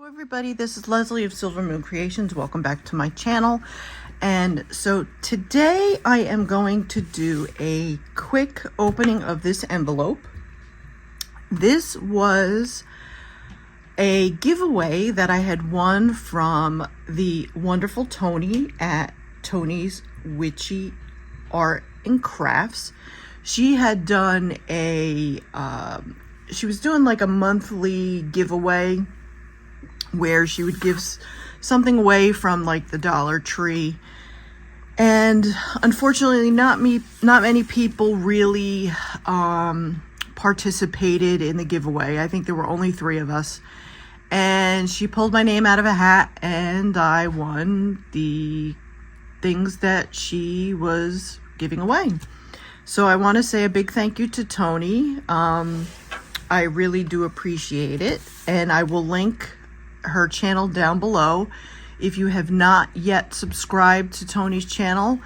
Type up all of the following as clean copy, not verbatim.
Hello everybody, this is Leslie of Silver Moon Creations. Welcome back to my channel. And so today I am going to do a quick opening of this envelope. This was a giveaway that I had won from the wonderful Toni at Toni's Witchy Art and Crafts. She had done she was doing like a monthly giveaway where she would give something away from like the Dollar Tree, and unfortunately not many people really participated in the giveaway. I think there were only 3 of us, and she pulled my name out of a hat and I won the things that she was giving away. So I want to say a big thank you to Toni. I really do appreciate it, and I will link her channel down below if you have not yet subscribed to Toni's channel.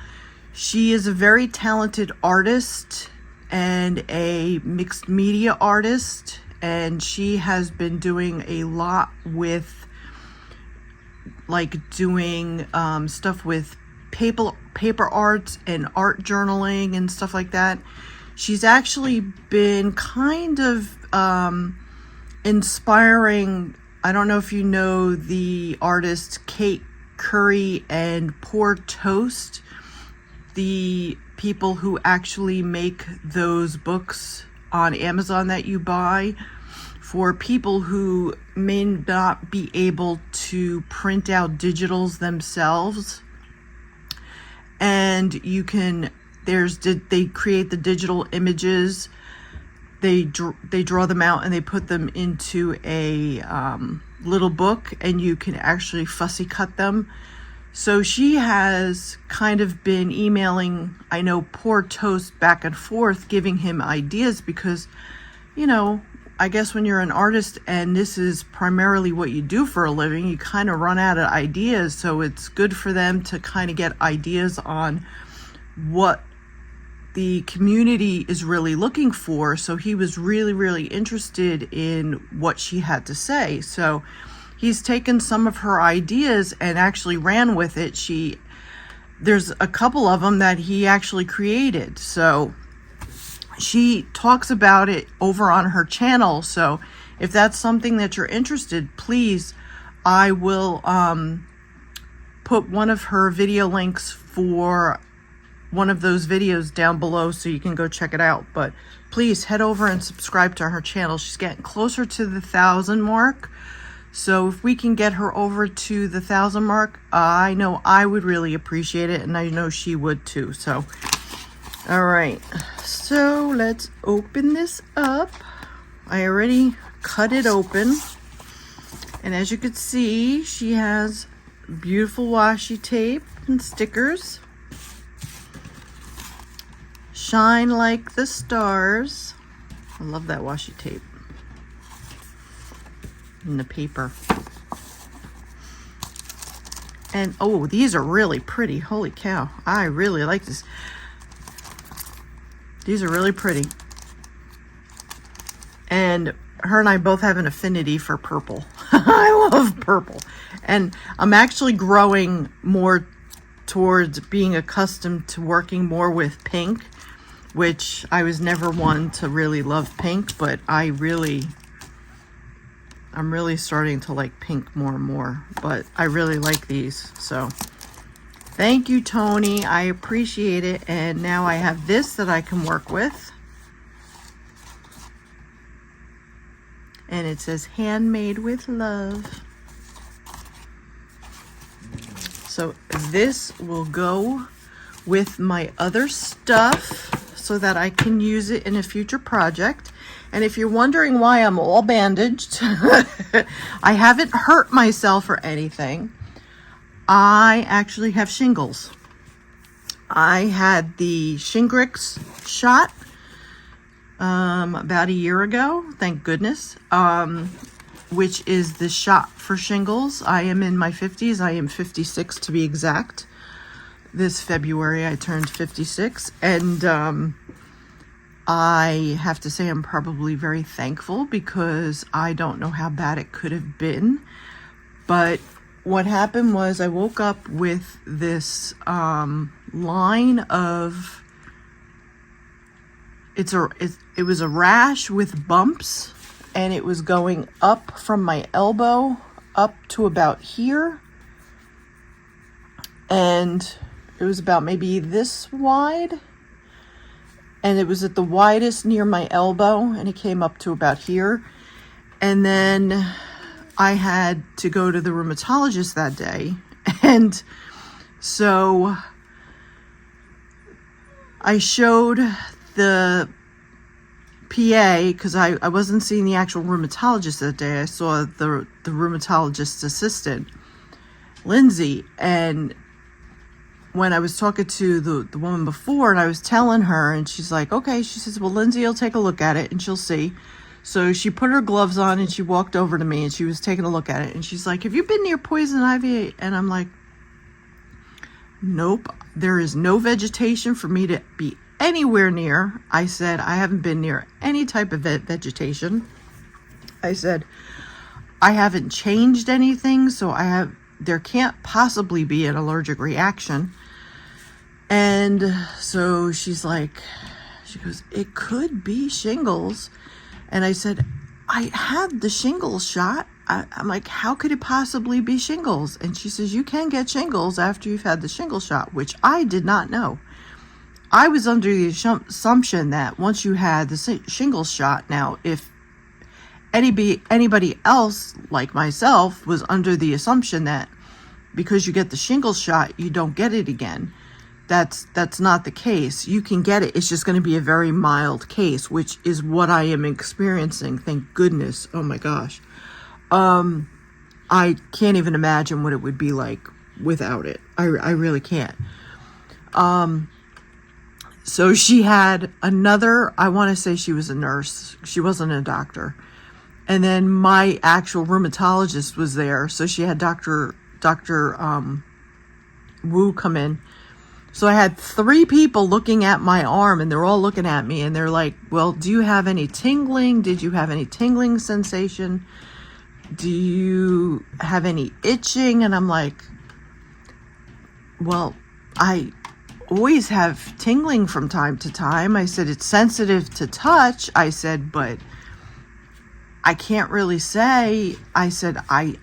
She is a very talented artist and a mixed media artist, and she has been doing a lot with like doing stuff with paper arts and art journaling and stuff like that. She's actually been kind of inspiring. I don't know if you know the artist Kate Curry and Pour Toast, the people who actually make those books on Amazon that you buy for people who may not be able to print out digitals themselves. And you can, they create the digital images. They draw them out and they put them into a little book, and you can actually fussy cut them. So she has kind of been emailing, I know, Pour Toast back and forth, giving him ideas because, you know, I guess when you're an artist and this is primarily what you do for a living, you kind of run out of ideas. So it's good for them to kind of get ideas on what the community is really looking for. So he was really interested in what she had to say. So he's taken some of her ideas and actually ran with it. There's a couple of them that he actually created. So she talks about it over on her channel. So if that's something that you're interested, please, I will put one of her video links for one of those videos down below so you can go check it out. But please head over and subscribe to her channel. She's getting closer to the 1,000 mark. So if we can get her over to the 1,000 mark, I know I would really appreciate it, and I know she would too. So, all right. So let's open this up. I already cut it open. And as you can see, she has beautiful washi tape and stickers. Shine like the stars. I love that washi tape. And the paper. And oh, these are really pretty. Holy cow. I really like this. These are really pretty. And her and I both have an affinity for purple. I love purple. And I'm actually growing more towards being accustomed to working more with pink, which I was never one to really love pink, but I'm really starting to like pink more and more. But I really like these. So thank you, Toni. I appreciate it. And now I have this that I can work with. And it says handmade with love. So this will go with my other stuff so that I can use it in a future project. And if you're wondering why I'm all bandaged, I haven't hurt myself or anything. I actually have shingles. I had the Shingrix shot about a year ago, thank goodness, which is the shot for shingles. I am in my 50s. I am 56 to be exact. This February I turned 56, and I have to say I'm probably very thankful because I don't know how bad it could have been. But what happened was I woke up with this line of, it was a rash with bumps, and it was going up from my elbow up to about here, and it was about maybe this wide, and it was at the widest near my elbow, and it came up to about here. And then I had to go to the rheumatologist that day, and so I showed the PA, because I wasn't seeing the actual rheumatologist that day. I saw the rheumatologist's assistant, Lindsay, and when I was talking to the woman before, and I was telling her, and she's like, okay, she says, well, Lindsay will take a look at it and she'll see. So she put her gloves on and she walked over to me and she was taking a look at it, and she's like, have you been near poison ivy? And I'm like, nope, there is no vegetation for me to be anywhere near. I said, I haven't been near any type of vegetation. I said, I haven't changed anything, so there can't possibly be an allergic reaction. And so she goes, it could be shingles. And I said, I had the shingles shot. I'm like, how could it possibly be shingles? And she says, you can get shingles after you've had the shingles shot, which I did not know. I was under the assumption that once you had the shingles shot, now if anybody else like myself was under the assumption that because you get the shingles shot, you don't get it again. That's not the case. You can get it. It's just going to be a very mild case, which is what I am experiencing. Thank goodness. Oh my gosh. I can't even imagine what it would be like without it. I really can't. So she had another, I want to say she was a nurse. She wasn't a doctor. And then my actual rheumatologist was there. So she had Dr. Wu come in. So I had 3 people looking at my arm, and they're all looking at me, and they're like, well, do you have any tingling? Did you have any tingling sensation? Do you have any itching? And I'm like, well, I always have tingling from time to time. I said, it's sensitive to touch. I said, but I can't really say. I said, I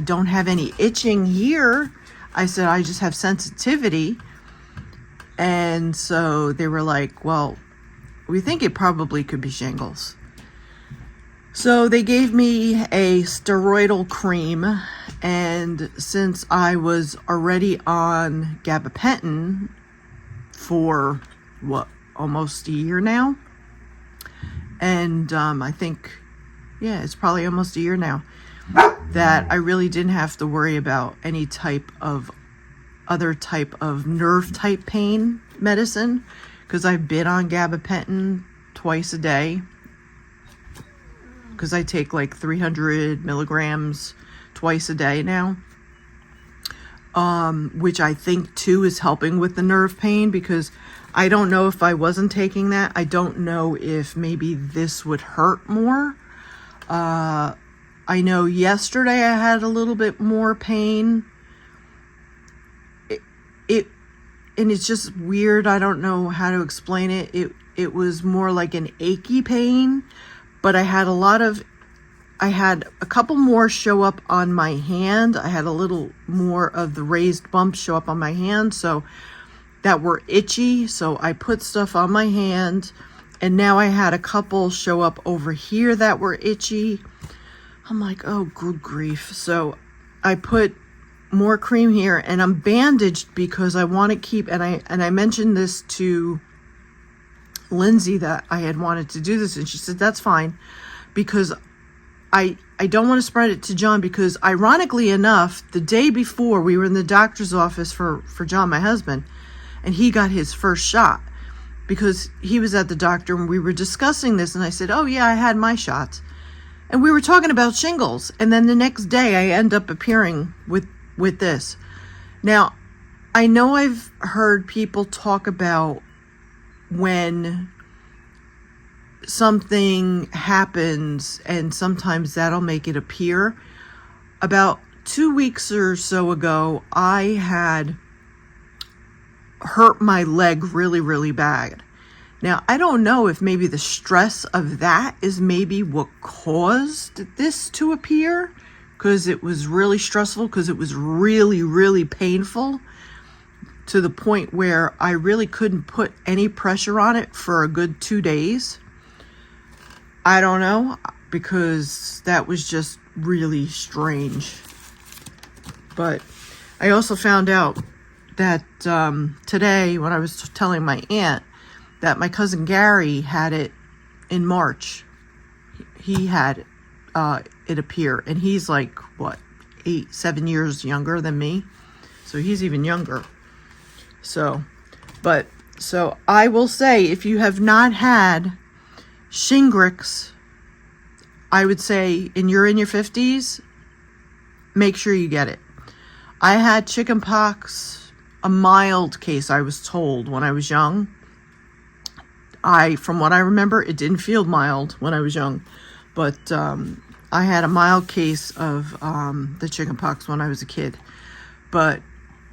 don't have any itching here. I said, I just have sensitivity. And so they were like, well, we think it probably could be shingles. So they gave me a steroidal cream. And since I was already on gabapentin for almost a year now. And I think, yeah, it's probably almost a year now that I really didn't have to worry about any other type of nerve type pain medicine, because I've been on gabapentin twice a day, because I take like 300 milligrams twice a day now, which I think too is helping with the nerve pain, because I don't know if I wasn't taking that, I don't know if maybe this would hurt more. I know yesterday I had a little bit more pain. And it's just weird. I don't know how to explain it. It was more like an achy pain, but I had a couple more show up on my hand. I had a little more of the raised bumps show up on my hand, so that were itchy. So I put stuff on my hand, and now I had a couple show up over here that were itchy. I'm like, oh, good grief. So I put more cream here, and I'm bandaged because I want to keep, and I mentioned this to Lindsay that I had wanted to do this, and she said that's fine, because I don't want to spread it to John, because ironically enough, the day before we were in the doctor's office for John, my husband, and he got his first shot, because he was at the doctor and we were discussing this, and I said, oh yeah, I had my shots, and we were talking about shingles, and then the next day I end up appearing with this. Now, I know I've heard people talk about when something happens and sometimes that'll make it appear. About 2 weeks or so ago, I had hurt my leg really, really bad. Now, I don't know if maybe the stress of that is maybe what caused this to appear, because it was really stressful, because it was really, really painful to the point where I really couldn't put any pressure on it for a good 2 days. I don't know, because that was just really strange. But I also found out that today, when I was telling my aunt that my cousin Gary had it in March, he had it appear, and he's like, what, 7 years younger than me, so he's even younger. So I will say, if you have not had Shingrix, I would say, and you're in your 50s, make sure you get it. I had chickenpox, a mild case, I was told, when I was young. From what I remember, it didn't feel mild when I was young, but I had a mild case of the chickenpox when I was a kid. But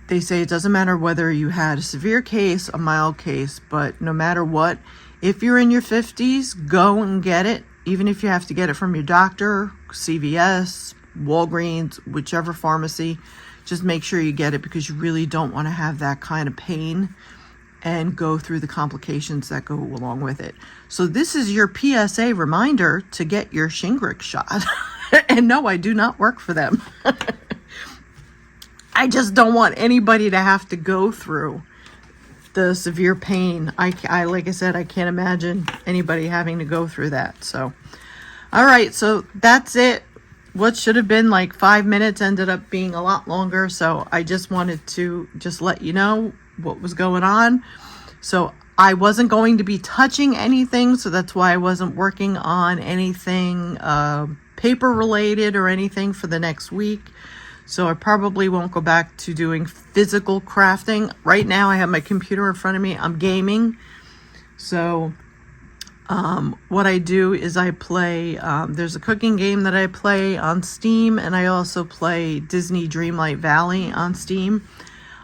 they say it doesn't matter whether you had a severe case, a mild case, but no matter what, if you're in your 50s, go and get it, even if you have to get it from your doctor, CVS, Walgreens, whichever pharmacy. Just make sure you get it, because you really don't want to have that kind of pain and go through the complications that go along with it. So this is your PSA reminder to get your Shingrix shot. And no, I do not work for them. I just don't want anybody to have to go through the severe pain. I like I said, I can't imagine anybody having to go through that. So, all right, so that's it. What should have been like 5 minutes ended up being a lot longer. So I just wanted to just let you know what was going on. So I wasn't going to be touching anything, so that's why I wasn't working on anything paper related or anything for the next week. So I probably won't go back to doing physical crafting. Right now I have my computer in front of me. I'm gaming. So what I do is I play, there's a cooking game that I play on Steam, and I also play Disney Dreamlight Valley on Steam.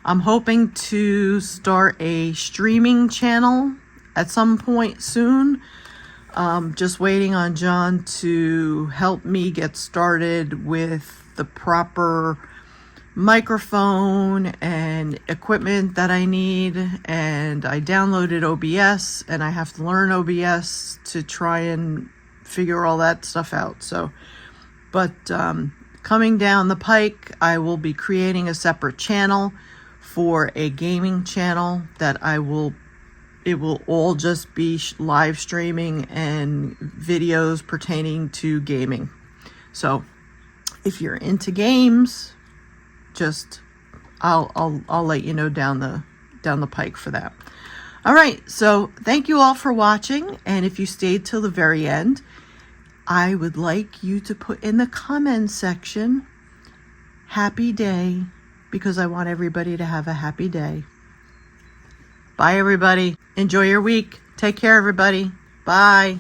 I'm hoping to start a streaming channel at some point soon. Just waiting on John to help me get started with the proper microphone and equipment that I need. And I downloaded OBS, and I have to learn OBS to try and figure all that stuff out. So, but coming down the pike, I will be creating a separate channel for a gaming channel that it will all just be live streaming and videos pertaining to gaming. So if you're into games, just I'll let you know down the pike for that. All right, so thank you all for watching, and if you stayed till the very end, I would like you to put in the comment section happy day, because I want everybody to have a happy day. Bye everybody. Enjoy your week. Take care everybody. Bye.